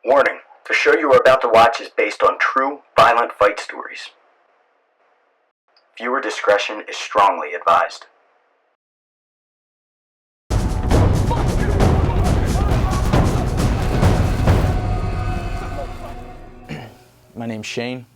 Warning, the show you are about to watch is based on true, violent fight stories. Viewer discretion is strongly advised. My name's Shane,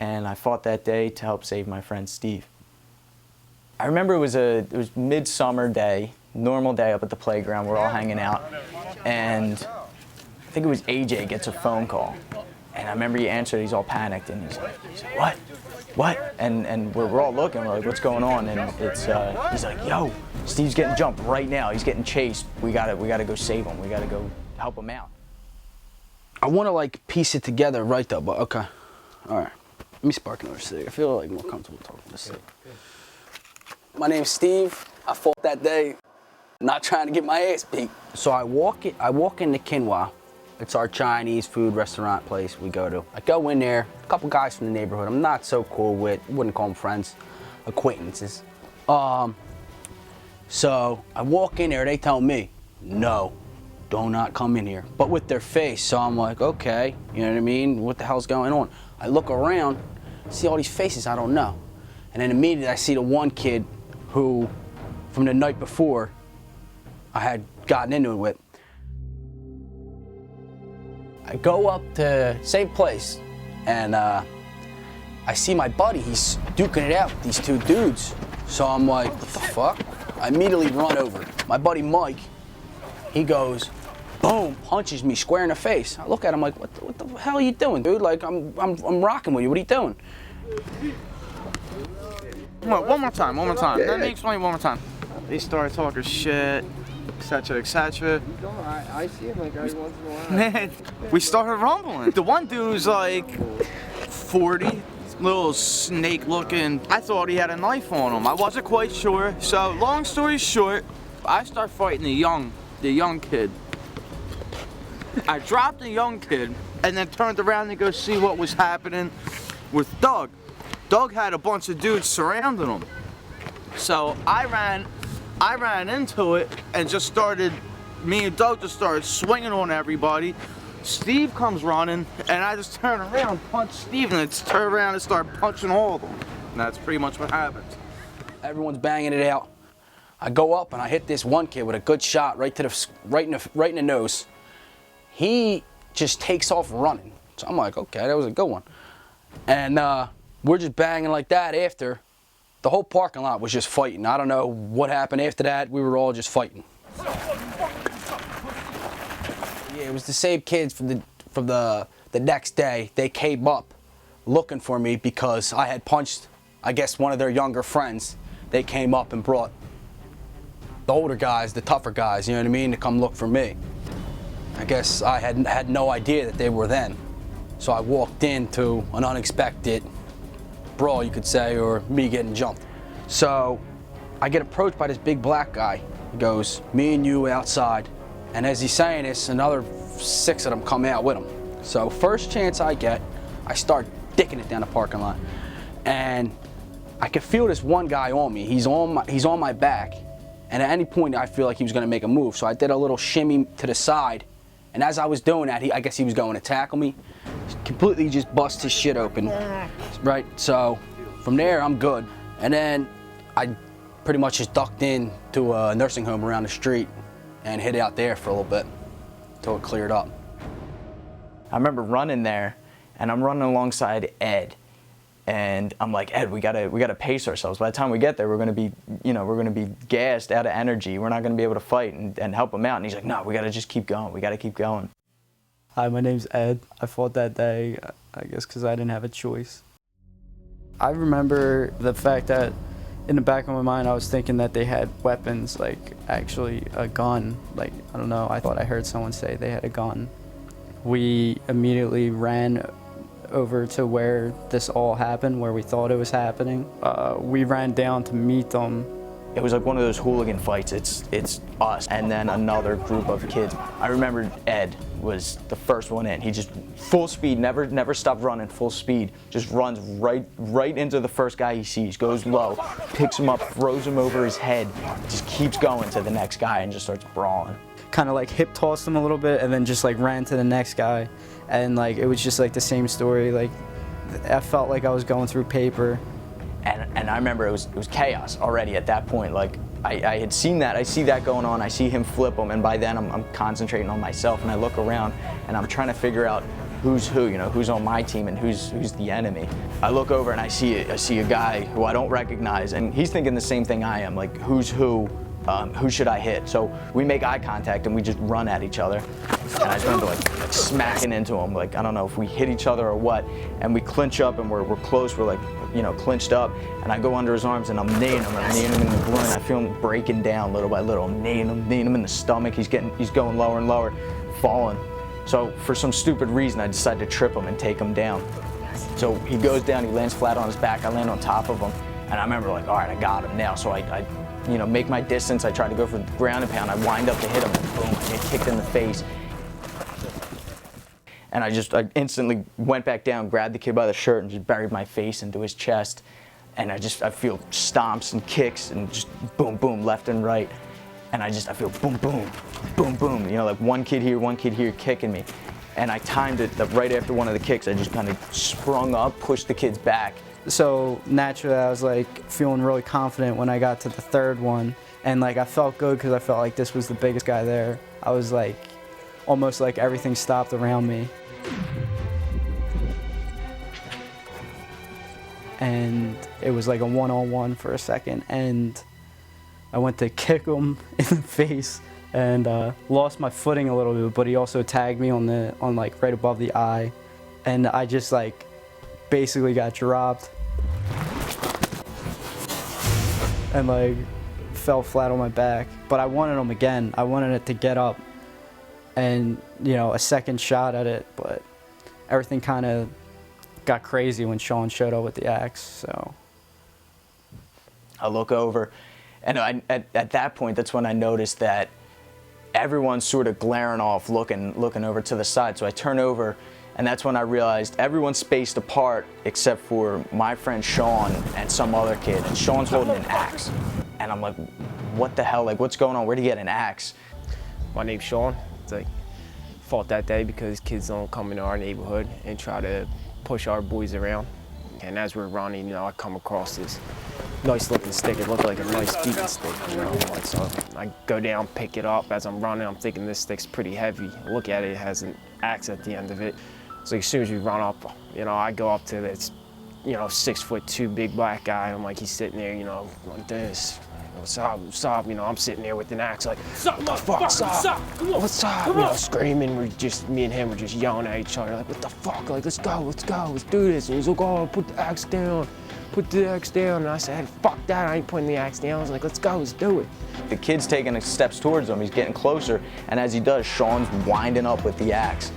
and I fought that day to help save my friend Steve. I remember it was midsummer day, normal day up at the playground. We're all hanging out, and I think it was AJ gets a phone call, and I remember he answered. He's all panicked, and he's like, "What?" And we're all looking. We're like, "What's going on?" And it's he's like, "Yo, Steve's getting jumped right now. He's getting chased. We gotta go save him. We gotta go help him out." I want to like piece it together right though, but okay. All right. Let me spark another cig. I feel like more comfortable talking to this cig. My name's Steve. I fought that day, not trying to get my ass beat. So I walk into Kinwa. It's our Chinese food restaurant place we go to. I go in there, a couple guys from the neighborhood I'm not so cool with, wouldn't call them friends, acquaintances. So I walk in there, they tell me, no. Do not come in here, but with their face. So I'm like, okay, you know what I mean? What the hell's going on? I look around, see all these faces I don't know. And then immediately I see the one kid who, from the night before, I had gotten into it with. I go up to same place, and I see my buddy, he's duking it out with these two dudes. So I'm like, what the fuck? I immediately run over. My buddy Mike, he goes, boom, punches me square in the face. I look at him like, what the hell are you doing, dude? Like, I'm rocking with you. What are you doing? One more time. Yeah. Let me explain one more time. They started talking shit, etc., etc. I see him like every once in a while. Man, we started rumbling. The one dude's like 40, little snake looking. I thought he had a knife on him. I wasn't quite sure. So long story short, I start fighting the young kid. I dropped the young kid and then turned around to go see what was happening with Doug. Doug had a bunch of dudes surrounding him. So I ran into it and me and Doug just started swinging on everybody. Steve comes running and I just turn around, punch Steve, and it's turn around and start punching all of them. And that's pretty much what happened. Everyone's banging it out. I go up and I hit this one kid with a good shot right in the nose. He just takes off running. So I'm like, okay, that was a good one. And we're just banging like that after. The whole parking lot was just fighting. I don't know what happened after that. We were all just fighting. Yeah, it was the same kids from the next day. They came up looking for me because I had punched, I guess, one of their younger friends. They came up and brought the older guys, the tougher guys, you know what I mean, to come look for me. I guess I had no idea that they were then. So I walked into an unexpected brawl, you could say, or me getting jumped. So I get approached by this big black guy. He goes, me and you outside. And as he's saying this, another 6 of them come out with him. So first chance I get, I start dicking it down the parking lot. And I could feel this one guy on me. He's on my back. And at any point I feel like he was gonna make a move. So I did a little shimmy to the side. And as I was doing that, I guess he was going to tackle me. Completely just bust his shit open, right? So from there, I'm good. And then I pretty much just ducked in to a nursing home around the street and hid out there for a little bit until it cleared up. I remember running there, and I'm running alongside Ed, and I'm like, Ed, we gotta pace ourselves. By the time we get there, we're gonna be gassed, out of energy. We're not gonna be able to fight and help him out. And he's like, no, we gotta just keep going. We gotta keep going. Hi, my name's Ed. I fought that day, I guess, because I didn't have a choice. I remember the fact that in the back of my mind, I was thinking that they had weapons, like actually a gun. Like, I don't know, I thought I heard someone say they had a gun. We immediately ran over to where this all happened, where we thought it was happening. We ran down to meet them. It was like one of those hooligan fights. It's us and then another group of kids. I remember Ed was the first one in. He just full speed, never stopped running, full speed. Just runs right into the first guy he sees, goes low, picks him up, throws him over his head, just keeps going to the next guy and just starts brawling. kind of like hip tossed him a little bit and then just like ran to the next guy. And like it was just like the same story. Like I felt like I was going through paper. And I remember it was chaos already at that point. Like I had seen that, I see that going on, I see him flip them, and by then I'm concentrating on myself, and I look around and I'm trying to figure out who's who, you know, who's on my team and who's the enemy. I look over and I see a guy who I don't recognize, and he's thinking the same thing I am, like who should I hit? So we make eye contact and we just run at each other. And I just remember like smacking into him, like I don't know if we hit each other or what, and we clinch up and we're close, we're like, you know, clinched up, and I go under his arms and I'm kneeing him in the groin. I feel him breaking down little by little. I'm kneeing him in the stomach. He's going lower and lower, falling. So for some stupid reason, I decided to trip him and take him down. So he goes down, he lands flat on his back, I land on top of him, and I remember like, all right, I got him now. So I you know, make my distance, I try to go for the ground and pound, I wind up to hit him, and boom, I get kicked in the face. And I instantly went back down, grabbed the kid by the shirt and just buried my face into his chest. And I feel stomps and kicks and just boom, boom, left and right. And I feel boom, boom, boom, boom, you know, like one kid here kicking me. And I timed it right after one of the kicks. I just kind of sprung up, pushed the kids back. So naturally I was like feeling really confident when I got to the third one. And like I felt good because I felt like this was the biggest guy there. I was like, almost like everything stopped around me. And it was like a one-on-one for a second, and I went to kick him in the face and lost my footing a little bit, but he also tagged me on like right above the eye, and I just like basically got dropped and like fell flat on my back. But I wanted him again. I wanted it to get up and, you know, a second shot at it, but everything kind of got crazy when Sean showed up with the axe. So I look over, and at that point, that's when I noticed that everyone's sort of glaring off, looking over to the side. So I turn over, and that's when I realized everyone's spaced apart except for my friend Sean and some other kid. And Sean's holding an axe, and I'm like, what the hell? Like, what's going on? Where'd he get an axe? My name's Sean. It's like, fought that day because kids don't come into our neighborhood and try to push our boys around. And as we're running, you know, I come across this nice looking stick. It looked like a nice beating stick, you know. Like, so I go down, pick it up. As I'm running, I'm thinking this stick's pretty heavy. I look at it, it has an axe at the end of it. So as soon as we run up, you know, I go up to this, you know, 6'2" big black guy. I'm like, he's sitting there, you know, like this. What's up, you know, I'm sitting there with an axe like, what the fuck, what's up, you know, screaming, me and him were just yelling at each other, like, what the fuck, like, let's go, let's do this. And he's like, oh, put the axe down. And I said, fuck that, I ain't putting the axe down. I was like, let's go, let's do it. The kid's taking steps towards him, he's getting closer, and as he does, Sean's winding up with the axe.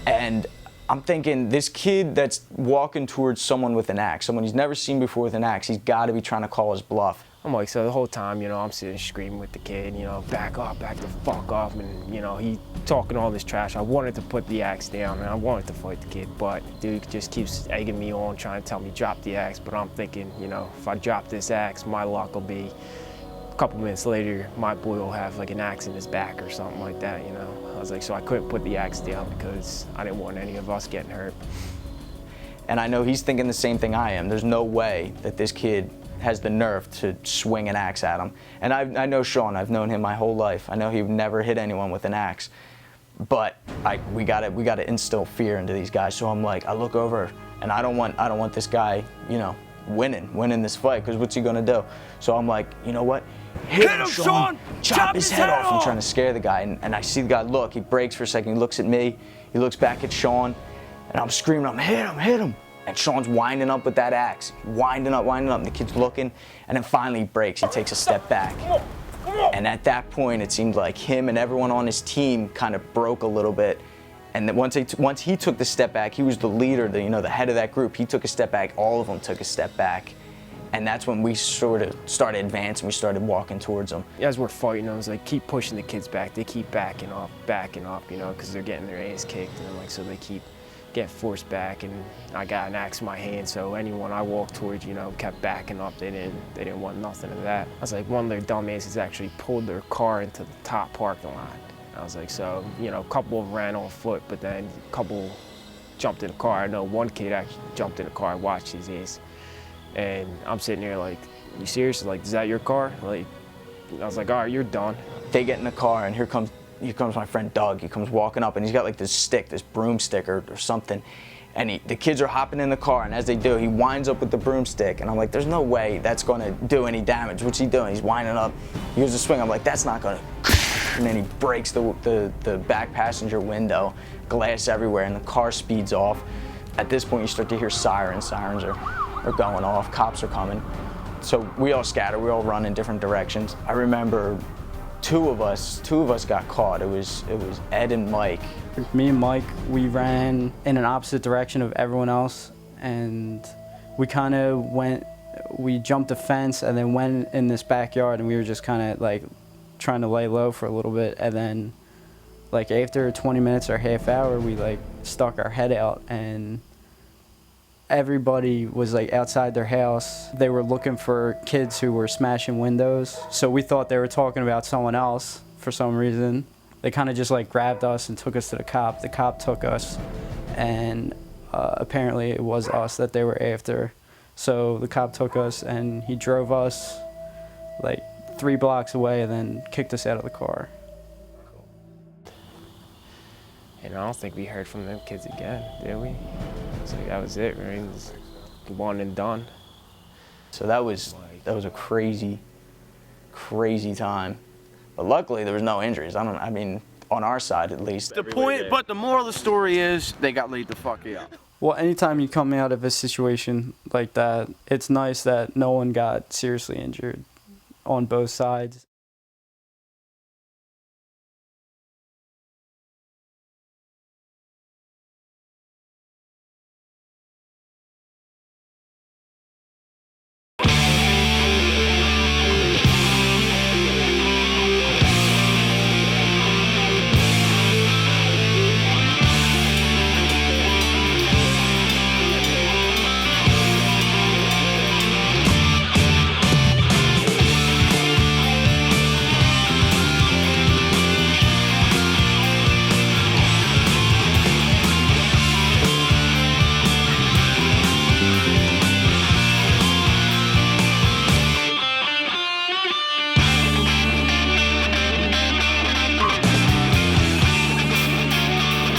And I'm thinking, this kid that's walking towards someone with an axe, someone he's never seen before with an axe, he's gotta be trying to call his bluff. I'm like, so the whole time, you know, I'm sitting screaming with the kid, you know, back the fuck off, and, you know, he talking all this trash. I wanted to put the axe down, and I wanted to fight the kid, but dude just keeps egging me on, trying to tell me drop the axe, but I'm thinking, you know, if I drop this axe, my luck will be, a couple minutes later, my boy will have like an axe in his back or something like that, you know. I was like, so I couldn't put the axe down because I didn't want any of us getting hurt. And I know he's thinking the same thing I am. There's no way that this kid has the nerve to swing an axe at him. And I know Sean, I've known him my whole life. I know he would never hit anyone with an axe. But we gotta instill fear into these guys. So I'm like, I look over and I don't want this guy, you know, winning this fight, because what's he gonna do? So I'm like, you know what? Hit him, Sean! Chop his head off! I'm trying to scare the guy, and I see the guy look, he breaks for a second, he looks at me, he looks back at Sean, and I'm screaming, hit him! And Sean's winding up with that axe, winding up, and the kid's looking, and then finally he breaks, he takes a step back. And at that point, it seemed like him and everyone on his team kind of broke a little bit. And then once he took the step back, he was the leader, the head of that group. He took a step back, all of them took a step back. And that's when we sort of started advancing, we started walking towards them. As we're fighting, I was like, keep pushing the kids back. They keep backing up, you know, because they're getting their ass kicked. And I'm like, so they keep get forced back, and I got an axe in my hand, so anyone I walked towards, you know, kept backing up. They didn't want nothing of that. I was like, one of their dumbasses actually pulled their car into the top parking lot. I was like, so, you know, a couple of them ran on foot, but then a couple jumped in the car. I know one kid actually jumped in the car, watched his ass, and I'm sitting there like, you serious? Like, is that your car? Like, I was like, all right, you're done. They get in the car, and here comes my friend Doug. He comes walking up, and he's got like this stick, this broomstick or something. And the kids are hopping in the car, and as they do, he winds up with the broomstick. And I'm like, there's no way that's going to do any damage. What's he doing? He's winding up. He goes to swing. I'm like, that's not going to. And then he breaks the back passenger window, glass everywhere, and the car speeds off. At this point, you start to hear sirens. Sirens are going off. Cops are coming. So we all scatter. We all run in different directions. I remember two of us got caught. It was Ed and Mike. Me and Mike, we ran in an opposite direction of everyone else, and we jumped the fence and then went in this backyard, and we were just kind of like trying to lay low for a little bit, and then like after 20 minutes or half hour, we like stuck our head out, and everybody was like outside their house. They were looking for kids who were smashing windows, so we thought they were talking about someone else for some reason. They kind of just like grabbed us and took us to the cop. The cop took us, and apparently it was us that they were after. So the cop took us, and he drove us like 3 blocks away and then kicked us out of the car. And I don't think we heard from them kids again, did we? It's like, that was it, right? It was one and done. So that was a crazy time. But luckily there was no injuries. I mean, on our side at least. The moral of the story is they got laid the fuck out. Well, anytime you come out of a situation like that, it's nice that no one got seriously injured on both sides.